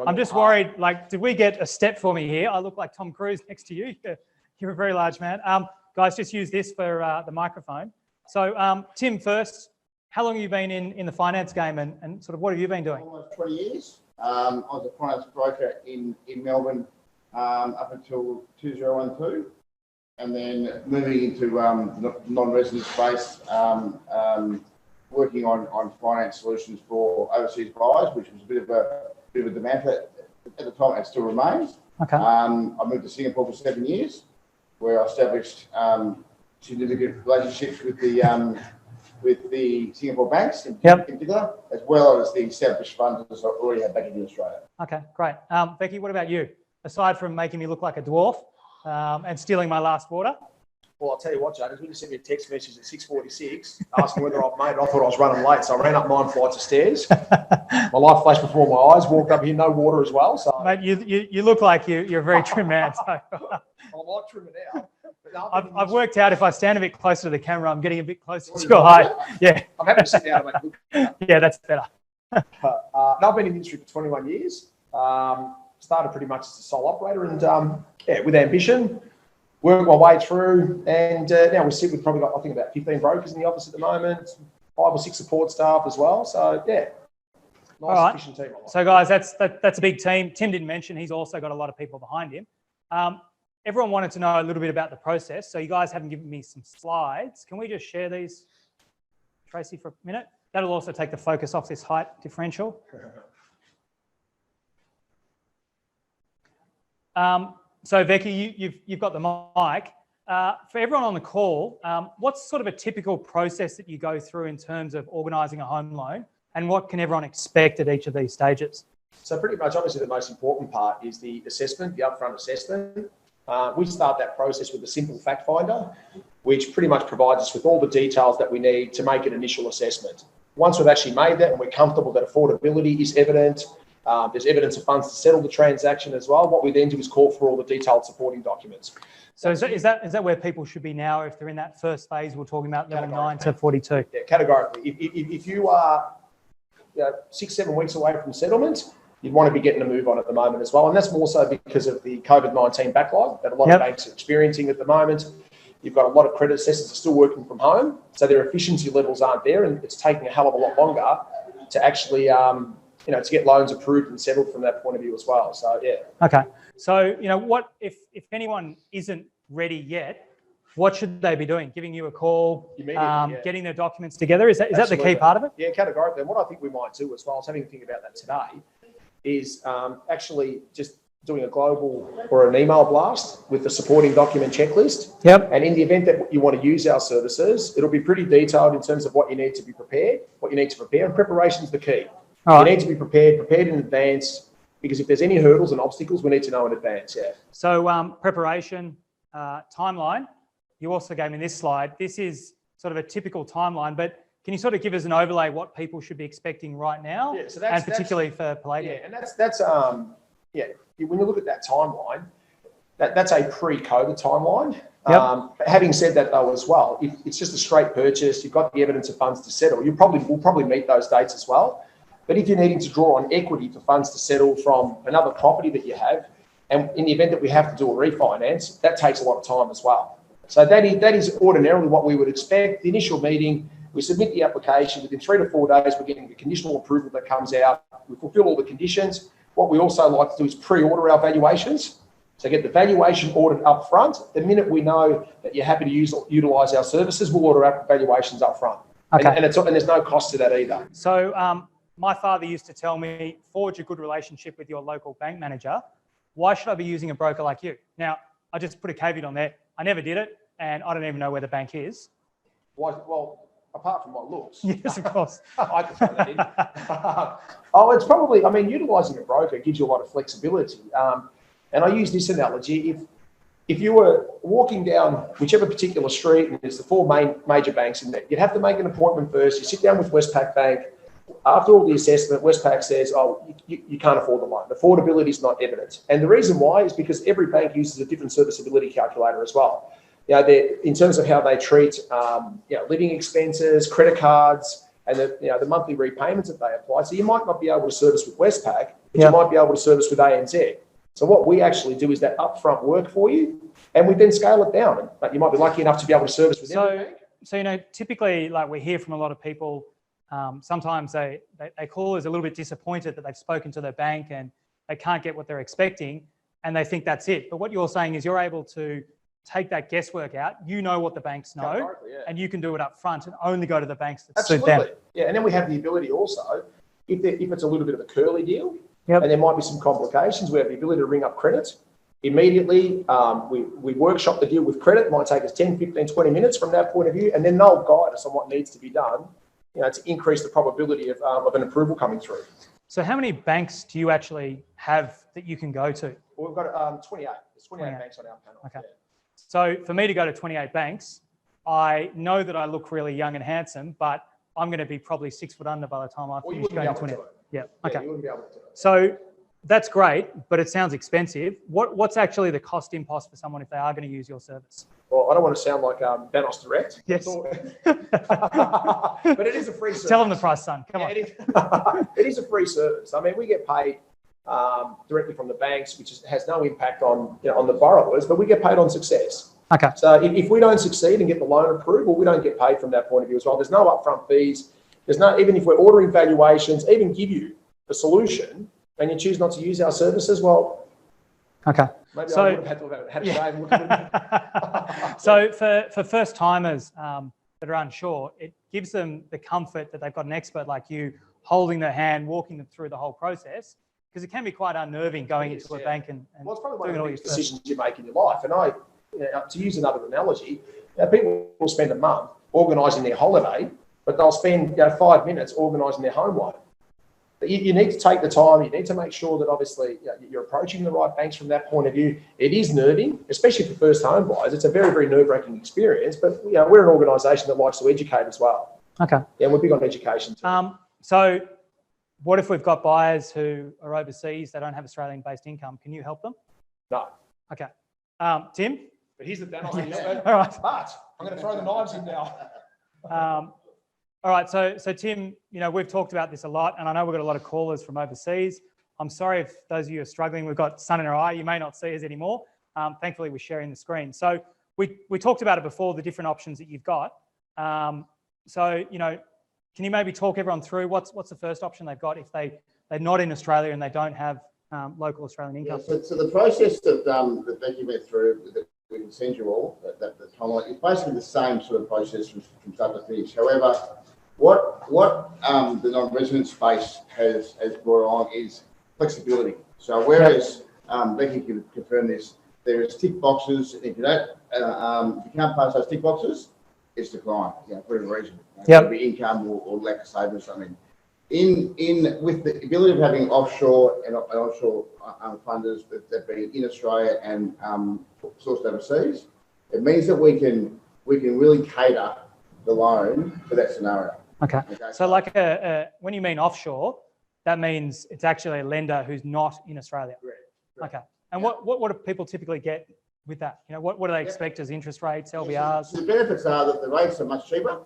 I'm just worried, like, did we get a step for me here? I look like Tom Cruise next to you. You're a very large man. Guys, just use this for the microphone. So, Tim, first, how long have you been in the finance game and sort of what have you been doing? Almost 20 years. I was a finance broker in Melbourne up until 2012, and then moving into non-resident space, working on finance solutions for overseas buyers, which was a bit of a demand for at the time. It still remains. Okay. I moved to Singapore for 7 years, where I established significant relationships with the Singapore banks in particular, as well as the established funds that I already had back in Australia. Okay, great. Becky, what about you? Aside from making me look like a dwarf and stealing my last water? Well, I'll tell you what, Jadis, when you sent me a text message at 6:46 asking whether I've made it, I thought I was running late, so I ran up 9 flights of stairs. My life flashed before my eyes, walked up here, no water as well. So, mate, you look like you're a very trim man. So. I might trim it out. I've worked out if I stand a bit closer to the camera, I'm getting a bit closer to your height. Yeah. I'm happy to sit down and make it look. Yeah, that's better. I've been in the industry for 21 years. Started pretty much as a sole operator and with ambition, worked my way through, and now we sit with probably got, I think, about 15 brokers in the office at the moment, 5 or 6 support staff as well. So yeah, nice efficient team. So guys, that's a big team. Tim didn't mention he's also got a lot of people behind him. Everyone wanted to know a little bit about the process. So you guys haven't given me some slides. Can we just share these, Tracy, for a minute? That'll also take the focus off this height differential. So Becky, you've got the mic. For everyone on the call, what's sort of a typical process that you go through in terms of organising a home loan, and what can everyone expect at each of these stages? So pretty much, obviously, the most important part is the assessment, the upfront assessment. We start that process with a simple fact finder, which pretty much provides us with all the details that we need to make an initial assessment. Once we've actually made that and we're comfortable that affordability is evident, there's evidence of funds to settle the transaction as well, what we then do is call for all the detailed supporting documents. So is that where people should be now if they're in that first phase we're talking about, level 9 to 42? Yeah, categorically. If you are 6-7 weeks away from settlement, you'd want to be getting a move on at the moment as well. And that's more so because of the COVID-19 backlog that a lot of banks are experiencing at the moment. You've got a lot of credit assessors are still working from home, so their efficiency levels aren't there, and it's taking a hell of a lot longer to actually, to get loans approved and settled from that point of view as well. So, yeah. Okay. So, what if anyone isn't ready yet, what should they be doing? Giving you a call, getting their documents together? Is that the key part of it? Yeah, categorically. And what I think we might do as well, I was having to think about that today, is actually just doing a global or an email blast with the supporting document checklist. Yep. And in the event that you want to use our services, it'll be pretty detailed in terms of what you need to be prepared, what you need to prepare, and preparation is the key. You need to be prepared in advance, because if there's any hurdles and obstacles, we need to know in advance, yeah. So preparation, timeline, you also gave me this slide. This is sort of a typical timeline, but can you sort of give us an overlay what people should be expecting right now, and particularly for Palladium? Yeah, and that's when you look at that timeline, that's a pre-COVID timeline. But having said that, though, as well, if it's just a straight purchase, you've got the evidence of funds to settle, we'll probably meet those dates as well. But if you're needing to draw on equity for funds to settle from another property that you have, and in the event that we have to do a refinance, that takes a lot of time as well. So that is ordinarily what we would expect. The initial meeting, we submit the application. Within 3 to 4 days, we're getting the conditional approval that comes out. We fulfill all the conditions. What we also like to do is pre-order our valuations. So get the valuation ordered up front. The minute we know that you're happy to utilise our services, we'll order our valuations up front. Okay. And there's no cost to that either. So my father used to tell me, forge a good relationship with your local bank manager. Why should I be using a broker like you? Now, I just put a caveat on there. I never did it, and I don't even know where the bank is. Well, apart from my looks. Yes, of course. I can throw that in. It's probably, utilising a broker gives you a lot of flexibility. And I use this analogy. If you were walking down whichever particular street and there's the 4 major banks in there, you'd have to make an appointment first. You sit down with Westpac Bank. After all the assessment, Westpac says, you can't afford the loan. Affordability is not evident. And the reason why is because every bank uses a different serviceability calculator as well. In terms of how they treat living expenses, credit cards, and the monthly repayments that they apply. So you might not be able to service with Westpac, but you might be able to service with ANZ. So what we actually do is that upfront work for you, and we then scale it down. But you might be lucky enough to be able to service with every bank. So, typically, like we hear from a lot of people, sometimes they call us a little bit disappointed that they've spoken to their bank and they can't get what they're expecting, and they think that's it. But what you're saying is you're able to take that guesswork out. You know what the banks know, and you can do it up front and only go to the banks that suit them. Yeah, and then we have the ability also, if it's a little bit of a curly deal, and there might be some complications, we have the ability to ring up credit immediately. We workshop the deal with credit. It might take us 10, 15, 20 minutes from that point of view, and then they'll guide us on what needs to be done, to increase the probability of an approval coming through. So how many banks do you actually have that you can go to? Well, we've got 28. There's 28 banks on our panel. Okay. Yeah. So for me to go to 28 banks, I know that I look really young and handsome, but I'm going to be probably 6 foot under by the time I finish going to 28. Yeah. Okay. You wouldn't be able to do it. So that's great, but it sounds expensive. What's actually the cost impost for someone if they are going to use your service? Well, I don't want to sound like Banos Direct. Yes. But it is a free service. Tell them the price, son. Come on. It is a free service. I mean, we get paid directly from the banks, which has no impact on the borrowers, but we get paid on success. Okay. So if we don't succeed and get the loan approval, we don't get paid from that point of view as well. There's no upfront fees. Even if we're ordering valuations, even give you a solution, and you choose not to use our services, well, okay. Maybe I would have had to have had a shave and look at it. So for first timers that are unsure, it gives them the comfort that they've got an expert like you holding their hand, walking them through the whole process, because it can be quite unnerving going into a bank and well, it's probably one doing of all the your decisions you make in your life. And to use another analogy, people will spend a month organising their holiday, but they'll spend 5 minutes organising their home loan. You need to take the time. You need to make sure that obviously you're approaching the right banks from that point of view. It is nerving, especially for first home buyers. It's a very, very nerve-wracking experience, but we're an organisation that likes to educate as well. Okay. Yeah, we're big on education too. So what if we've got buyers who are overseas, they don't have Australian-based income? Can you help them? No. Okay. Tim? But here's the Danos All right. But I'm going to throw the knives in now. All right, so Tim, we've talked about this a lot, and I know we've got a lot of callers from overseas. I'm sorry if those of you are struggling. We've got sun in our eye. You may not see us anymore. Thankfully, we're sharing the screen. So we talked about it before, the different options that you've got. Can you maybe talk everyone through what's the first option they've got if they're not in Australia and they don't have local Australian income? Yeah, so the process that Becky went through, that we can send you all, that timeline, it's basically the same sort of process from start to finish. However, what the non-resident space has brought on is flexibility. So whereas Becky can confirm this, there is tick boxes. If you don't, if you can't pass those tick boxes, it's declined. For a reason. It could be income or lack of savings or something. With the ability of having offshore and onshore funders that be in Australia and sourced overseas, it means that we can really cater the loan for that scenario. Okay. So like when you mean offshore, that means it's actually a lender who's not in Australia. Correct. Okay. And what do people typically get with that? What do they expect as interest rates, LVRs? So the benefits are that the rates are much cheaper,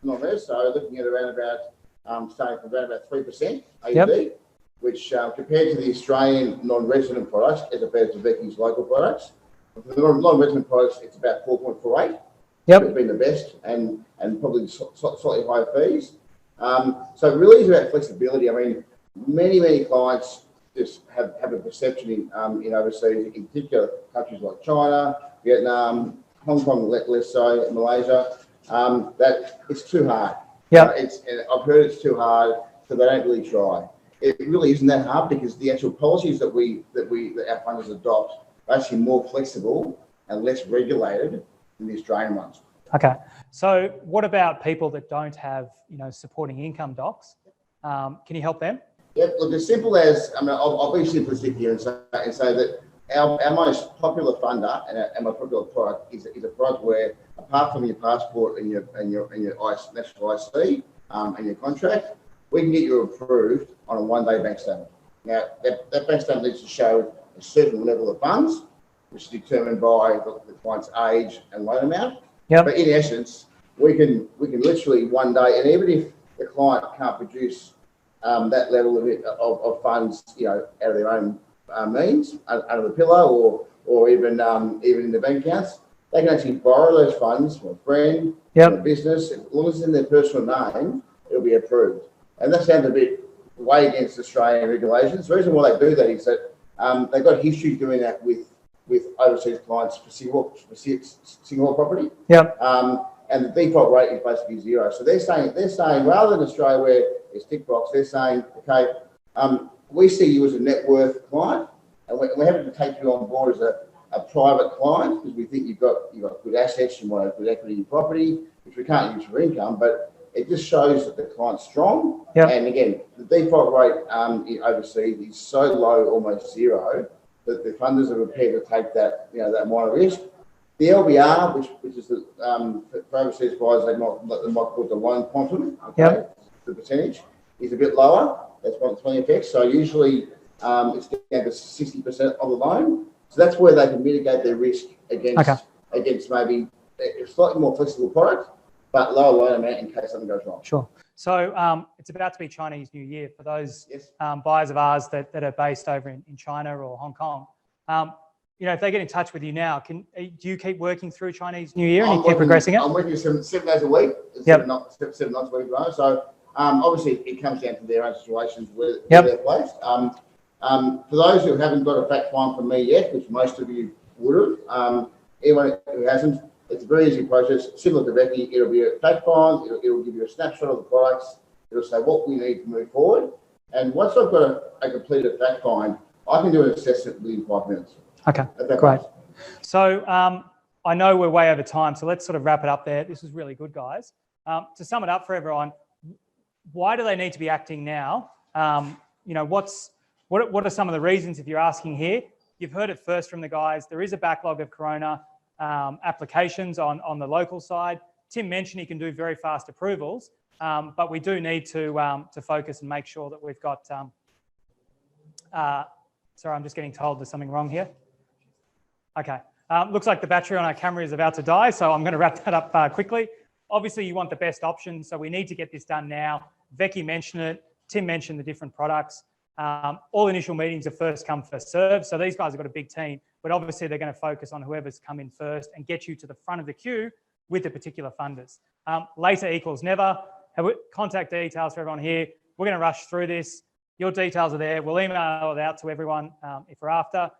not there. So looking at around about starting from around about 3% AUD, which compared to the Australian non-resident products as opposed to Becky's local products. For the non-resident products, it's about 4.48. It's been the best and probably slightly higher fees. So it really is about flexibility. I mean, many clients just have a perception in overseas, in particular countries like China, Vietnam, Hong Kong, less so, Malaysia, that it's too hard. I've heard it's too hard, so they don't really try. It really isn't that hard because the actual policies that our funders adopt are actually more flexible and less regulated than the Australian ones. Okay. So what about people that don't have, supporting income docs? Can you help them? Yeah, look, as simple as, I'll be simplistic here and say that our most popular funder and my popular product is a product where, apart from your passport and your national IC and your contract, we can get you approved on a one-day bank statement. Now, that bank statement needs to show a certain level of funds, which is determined by the client's age and loan amount. But in essence, we can literally one day, and even the client can't produce that level of funds, out of their own means, under the pillow or even in the bank accounts, they can actually borrow those funds from a friend, from a business. As long as it's in their personal name, it'll be approved. And that sounds a bit way against Australian regulations. The reason why they do that is that they've got history doing that with overseas clients for Singapore property. And the default rate is basically zero. So they're saying rather than Australia where it's tick box, they're saying, okay, we see you as a net worth client, and we're happy to take you on board as a private client because we think you've got good assets, you want a good equity in property, which we can't use for income, but it just shows that the client's strong. And again, the default rate overseas is so low, almost zero, that the funders are prepared to take that minor risk. The LVR, which is the for overseas buyers, they might call it the loan quantum. The percentage is a bit lower. That's one of the 20 effects. So usually it's down to 60% of the loan. So that's where they can mitigate their risk against maybe a slightly more flexible product, but lower loan amount in case something goes wrong. Sure. So it's about to be Chinese New Year for those buyers of ours that are based over in China or Hong Kong. If they get in touch with you now, do you keep working through Chinese New Year and you keep progressing it? I'm working 7 days a week, 7 nights a week. So obviously it comes down to their own situations where they're placed. For those who haven't got a fact find from me yet, which most of you would have, anyone who hasn't, it's a very easy process. Similar to Becky, it'll be a fact find. It'll give you a snapshot of the products. It'll say what we need to move forward. And once I've got a completed fact find, I can do an assessment within 5 minutes. Okay, great. So I know we're way over time, so let's sort of wrap it up there. This was really good, guys. To sum it up for everyone, why do they need to be acting now? What are some of the reasons, if you're asking here? You've heard it first from the guys. There is a backlog of Corona applications on the local side. Tim mentioned he can do very fast approvals, but we do need to focus and make sure that we've got... sorry, I'm just getting told there's something wrong here. Okay. Looks like the battery on our camera is about to die, so I'm going to wrap that up quickly. Obviously, you want the best option, so we need to get this done now. Becky mentioned it. Tim mentioned the different products. All initial meetings are first come, first serve. So these guys have got a big team, but obviously they're going to focus on whoever's come in first and get you to the front of the queue with the particular funders. Later equals never. Contact details for everyone here. We're going to rush through this. Your details are there. We'll email it out to everyone if we're after.